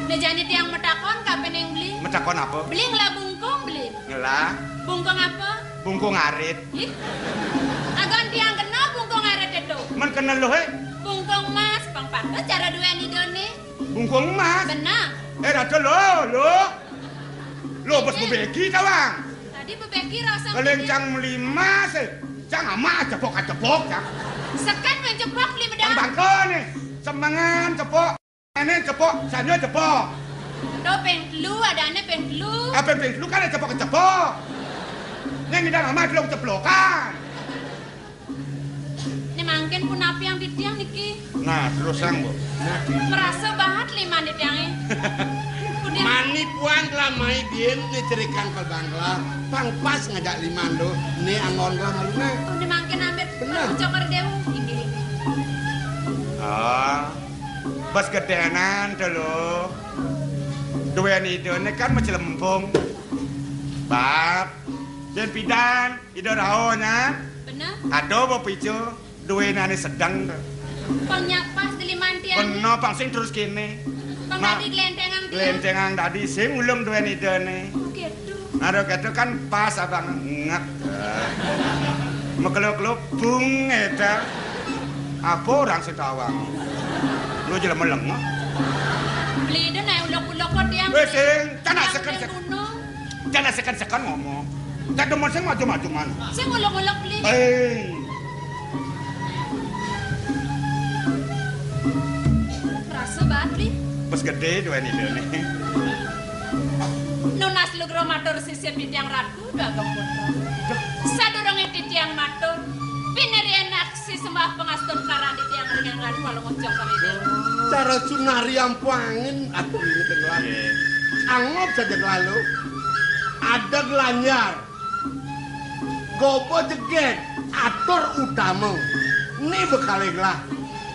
Nejani tiang metakon kapan yang beli? Metakon apa? Beli ngelah bungkung beli. Ngelah. Bungkung apa? Bungkung arit. Ih. Agan tiang kena bungkung arit itu. Men kenal lo he? Bungkung mas, pang pantas cara duweni done. Bungkung emas. Benar. Rata lo bos bebeki tawang. Tadi bebeki rasa. Kelencang melima sih. Jangan ama cepok cang. Sekan mencepok li medang. Bangko nih. Semangan cepok. Ini cepok, sana cepok. Do penglu ada ane penglu. Apa lu kan ada cepok. Yang tidak ama belum ceplokan. Ini mangken pun api yang ditiang niki. Nah, terus sang, Bu. Merasa banget liman ditiangnya. Mani puang lamai diem ni cerikan ke bangla. Pang pas ngajak limando ni angon lah halune. Oh, ini mangken ambil Bener. cokor dewu. Iki. Bos gedenan dulu. Duweni done kan macam lempung. Bab. Dan pidan, ida raonya. Bener? Ado bo pijo, duwenane sedang. Pangnya pas di liman tiang. Beno pang sing terus kene. Pang tadi gelentengan tiang. Glencengang tadi sing ulung duweni done. Oh gitu. Ado gitu kan pas abang ngek. Mekeluk-keluk bung eta. Apa orang setawang? Lu jela meleng. Beli itu naik ulok-ulok kok tiang. Wes sing tanah sekan gunung. Jangan sekan ngomong. Tak demen sing maju-maju man. Saya ngulok-ngulok beli. Rasa banget beli. Bos gede duweni done. Nunas lu gro matur sisip di tiang ratu udah gemput. Sadurung di tiang matur. Pineri enak si sembah pengastun karang di tiang ringan kalau ngocok kami itu. Cara sunari yang puangin aku ini tenggelam. Angop saja lalu. Ada gelanyar. Gopo jeget atur utama. Ini bekaliglah.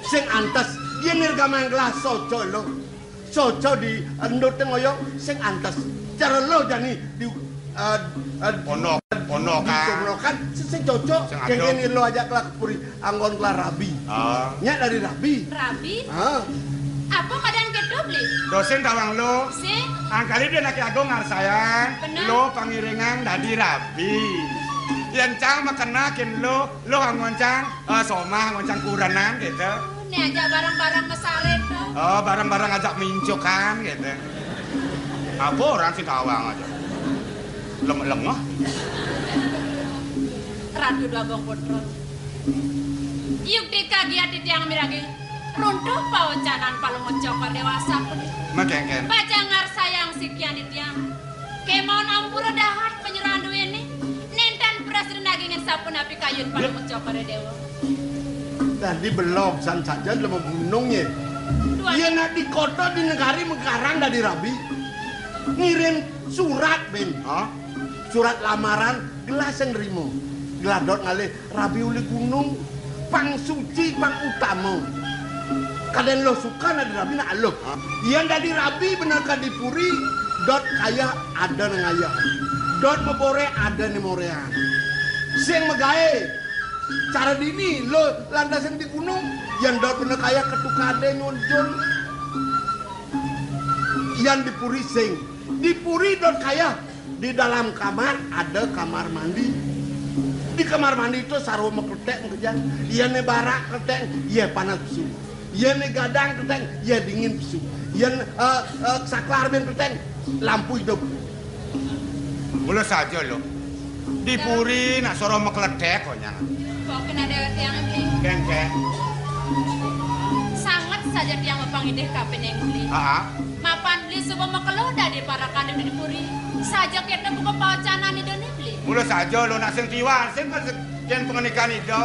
Sing antes yen nirgamanglah soco lo. Soco di endut ngoyong sing antes. Cara lo jani di Pondok kan sing cocok kengken lo ajak lah puri anggon kelar rabi. Nya dari rabi. Rabi? Apa badan gitu beli? Dosen tawang lo. Si? Angkali dia nak agong sayang. Benar. Lo pangiringan dadi rabi. Yang cang makenakin lo ngoncang somah ngoncang kuranan gitu. Ini aja barang-barang mesaret tuh. Oh, barang-barang ajak minjuk kan gitu. Apa orang si tawang aja. Lengah. Ratu dua bong potro. Yuk dikagiat di tiang miragi. Runtuh pawacanan palu ngocokor dewasa pun. Makengken. Pajangar sayang sikian di tiang. Kemon ampura dahat penyerahan duwe ini. Nentan presiden dagingin sapun api kayun palu ngocokor dewa. Tadi belum san saja dalam gunungnya. Iya nak di kota di negari Mekarang dari rabi. Ngirim surat ben. Surat lamaran gelas yang nerimo. Geladot ngalih rabi uli gunung pang suci pang utama. Kadang lo suka nadi rabi nak lo. Yang dari rabi benar di puri dot kaya ada nengaya. Dot mebore ada nemorean. Sing megae cara dini lo landasan di gunung yang dot benar kaya ketukade nyonjon. Yang di puri sing di puri dot kaya di dalam kamar ada kamar mandi. Di kamar mandi itu sarwa mekletek ngejang. Iya ne barak kletek, iya panas pisu. Iya ne gadang kletek, iya dingin pisu. Iya saklar ben kletek, lampu hidup. Boleh saja lo. Di puri nak soro mekletek kok nyang. Pokoknya ada tiang beli. Kengken. Sangat saja tiang mapang ide kapan yang beli. Mapan beli sebuah mekeloda di para kadem di puri. Saja kita buka pawacanan di doni beli. Mula saja lo nak sing tiwan, sing kan jen pengenikan itu.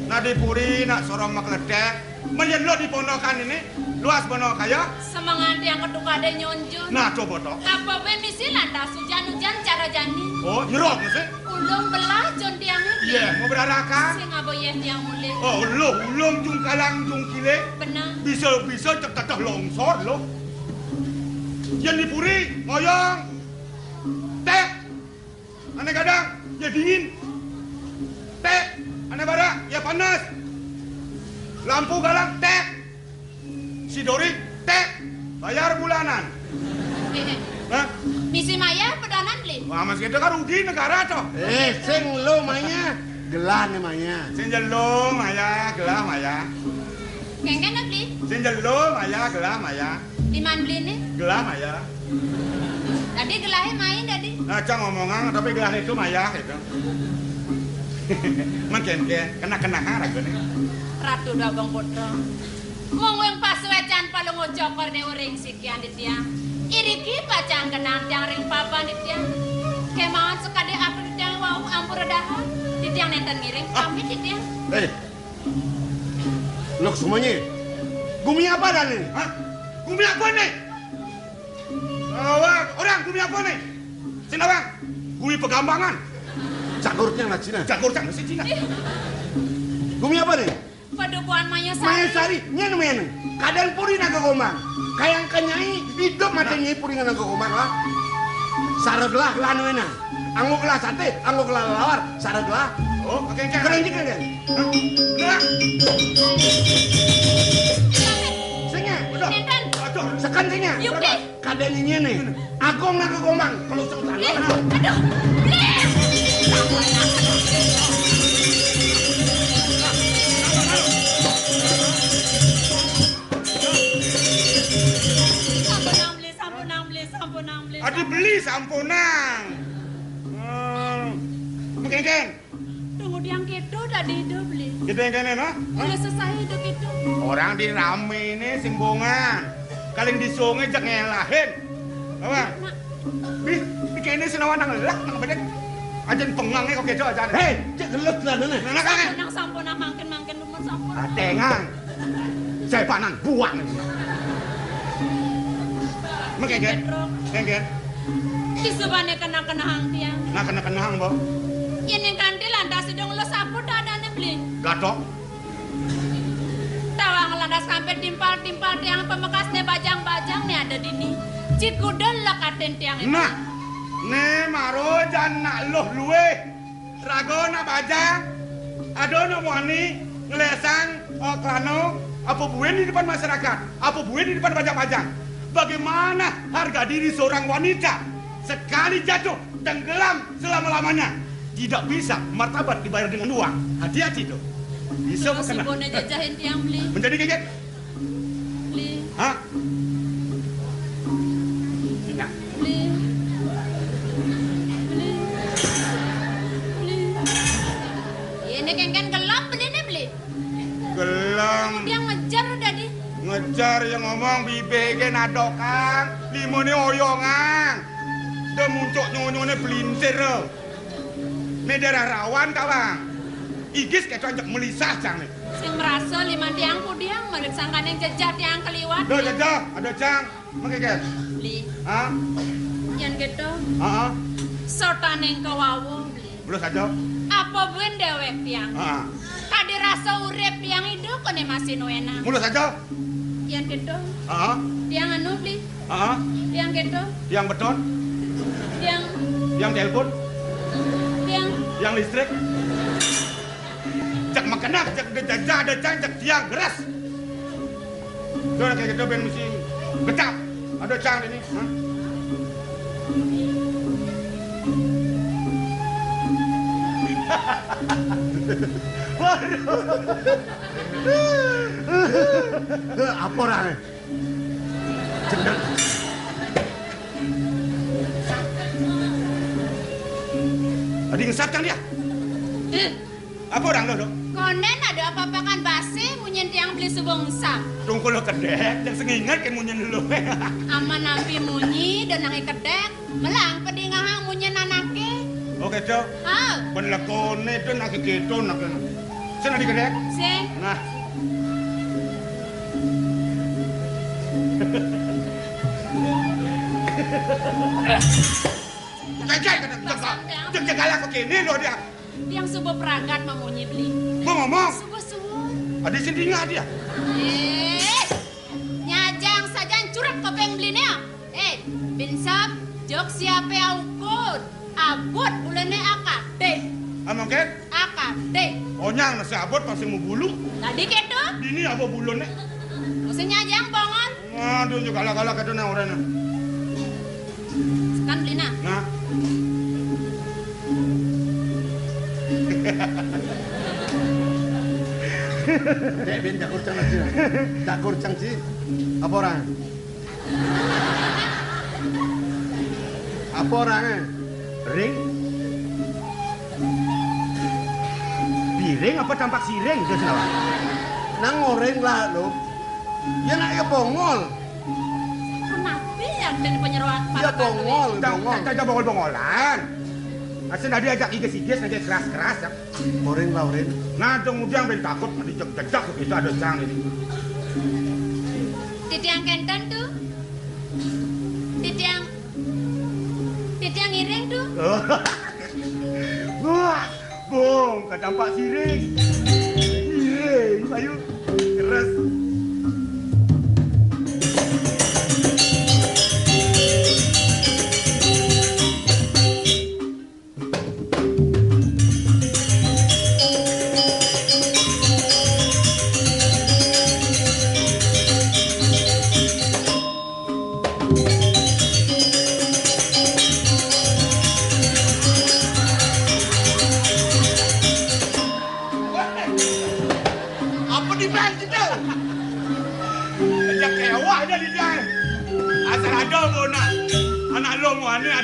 Nak di puri nak sorong makledek, menyen lo di ponokan ini luas bono kaya. Semangat yang kedua ada nyonjon. Nah coba toh. Apa be misi lantas hujan-hujan cara jani. Oh nyerot mesti. Ulung belah jon tiang ini. Iya mau berarakan. Sing aboyeh tiang mulai. Oh ulung jung kalang jung kile. Benar. Bisa cek longsor lo. Yang dipuri ngoyong. Teh. Aneh kadang ya dingin. Teh. Aneh badak ya panas. Lampu galang teh. Si Dori teh. Bayar bulanan. Hah? Misi Maya pedanan li. Wah mas kita kan rugi negara toh. Sing lo Maya, gelah nih Maya. Sing jelo Maya, gelah Maya. Kengken beli. Sing jelo Maya, gelah Maya. Di man beli nih. Gelah Maya. Tadi gelahnya main tadi. Nah, cang ngomongan tapi gelah itu Maya gitu. Makin kena harga nih. Ratu dagang bodong. Wong yang pas wecan paling ngojokor nih uring sikian di tiang. Iriki pacang kenang tiang ring papa di tiang. Kemauan sekali apa di tiang wau ampur dah. Di tiang nenten ngiring kami di tiang. Lok semuanya. Gumi apa dah nih? Hah? Gumi apa nih? Orang gumi apa nih? Sini bang. Gumi pegambangan. Cakurnya lah Cina. Cakur cang si Cina. Gumi apa nih? Padukuan Maya Sari. Maya Sari, nyen men. Kadang puri naga komang. Kayang kenyai hidup mati nyai puri naga komang lah. Saradlah lanuena. Angguklah sate, angguklah lawar, saradlah. Oh, oke. Keren juga kan? Nah, Sengnya, Nenten. aduh. sekan sengnya. Yuk, Bli. Kadang nyene. Agong naga komang. Kalau sebutan. Aduh. Bli. Sampunang beli. Adi beli sampunang. Mungkin. Tunggu diang gitu tadi hidup beli. Gitu yang kene no? Udah selesai hidup itu. Orang di rame ini simbongan. Kaling di sungai jak ngelahin. Apa? Bikin ini senawan nang lah nang bedek. Ajen pengangnya kok kejo aja. Hei, cek gelut lah nana. Nana kangen. Sampunang mangkin rumah sampun. Atengan. Saya panan buang. Mengengger. Engger. Disubane kena hang tiang. Nah kena hang, Bo. Yen yang kanti lantas dong lo sapu dadane beli. Gatok. Tawang lantas sampai timpal tiang pemekasnya bajang-bajang nih ada di nih. Cikudel lah katen tiang itu. Nah, ne maro jan nak loh luwe. Rago nak bajang. Ado nak wani ngelesang klano apa buen di depan masyarakat, apa buen di depan bajang-bajang. Bagaimana harga diri seorang wanita sekali jatuh tenggelam selama-lamanya? Tidak bisa martabat dibayar dengan uang. Hati-hati tuh. Bisa Terus kena. ibune jajahin tiang beli. Menjadi kaget. Beli. Hah? Tidak. Beli. Beli. Beli. Ini kengken gelap beli nih beli. Gelang. Dia ngejar udah di. Ngejar yang ngomong bibege nadokan. Limone oyongan. Udah muncul nyonyone pelintir. Ini daerah rawan kawan. Igis kayak conjak melisah cang nih. Sing merasa lima tiang kudiang menurut sangkan yang jejak tiang keliwat. Ada jajah, ada cang. Mengkeket. Beli. Hah? Yang gitu. Heeh. Sotan yang kewawu beli. Belum saja. Apa buen dewek tiang. Heeh. Kadi rasa urip tiang hidup kene masih nuena. Mulai saja. Yang gitu. Heeh. Tiang anu beli. Heeh. Tiang gitu. Yang beton, Tiang. yang telepon, Tiang. yang listrik. Cak makanan, cak jajah, ada cang, cak tiang, beras. Tuh kayak gitu ben mesti getap. Ada cang ini. Hah? Apa orangnya? Cendek. Tadi ngesat kan dia? Apa orang lo dong? Konen ada apa-apa kan basi munyen tiang beli subong sam. Tunggu lo kedek, yang sengingat kan munyen lo. Aman nampi munyi dan nangi kedek. Melang pedi ngahang munyen anake. Oke cok, Ah, penlakone itu nak gitu nak. Sana di kedek. sing. Nah, Jajai kena jaga aku kene loh dia. Yang subuh peragat memunyi beli. Mau ngomong. Subuh. Ada sendirinya dia. Nyajang saja curap kopeng belinya. Binsap jok siapa ukur. Abot bulannya akade. Amang ket? Akade. Onyang nasi abot masih mau bulu. Tadi kedo. Ini apa bulunnya? Mesti nyajang bongon. Aduh juga galak-galak itu na orangnya. Kan belina. Nah. Dek ben tak kurcang lagi. Tak kurcang sih. Apa orang? Apa orangnya? Ring? Biring apa tampak siring? Itu salah. Nang ngoreng lah lo. Ya nak ya bongol. Kenapa yang dan penyeruan Ya bongol, bongol. Tak bongol-bongolan. Asal tadi ajak iges-iges nanti keras-keras ya. Ngoreng lah oreng. Nah, kemudian ben takut nanti jejak kita ada sang ini. Titiang kentan tuh. Titiang iring tuh. Wah, bong, ketampak siring. Siring, ayo keras.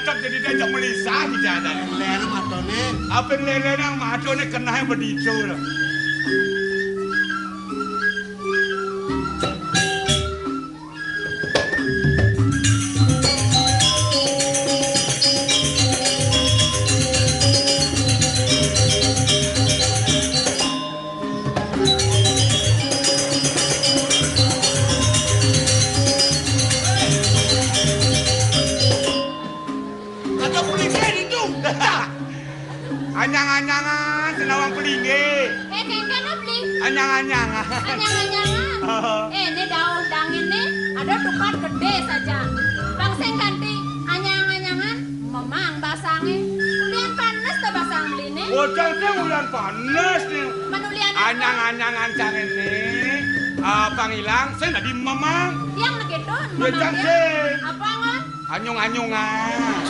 Jadi diajak melisah di jalan. Lele matone. Apa lele nang matone kena yang bedico lah. Anyang-anyangan senawang pelinge. Kentan beli. Anyang-anyangan. Anyang-anyangan. Ini daun dangin nih ada tukat gede saja. Bang sing ganti anyang-anyangan memang basangnya. Ulian panas tuh basang beli nih. Bocah teh ulian panas nih. Manulian anyang-anyangan cang ini. Pangilang saya nadi memang. Yang begitu Ya cang sing. apa ngon? Anyung-anyungan.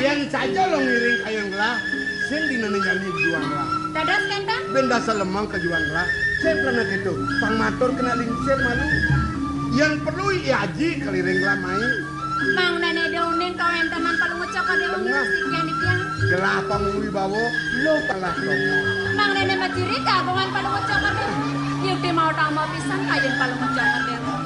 Yang saja lo ngiring kayang lah, sen di nani juang lah. Dadas kentan? Benda selemang ke juang lah. Saya pernah gitu, pang matur kena lingsir malu. Yang perlu iaji keliring lah main. Mang nene deunin kawen teman paling ngocok ka deung yang di tiang. Gelah pangwi bawo, lo kalah dong. Mang nene macirita kawan paling ngocok ka deung. Yuk di mau tambah pisan kayen paling ngocok ka deung.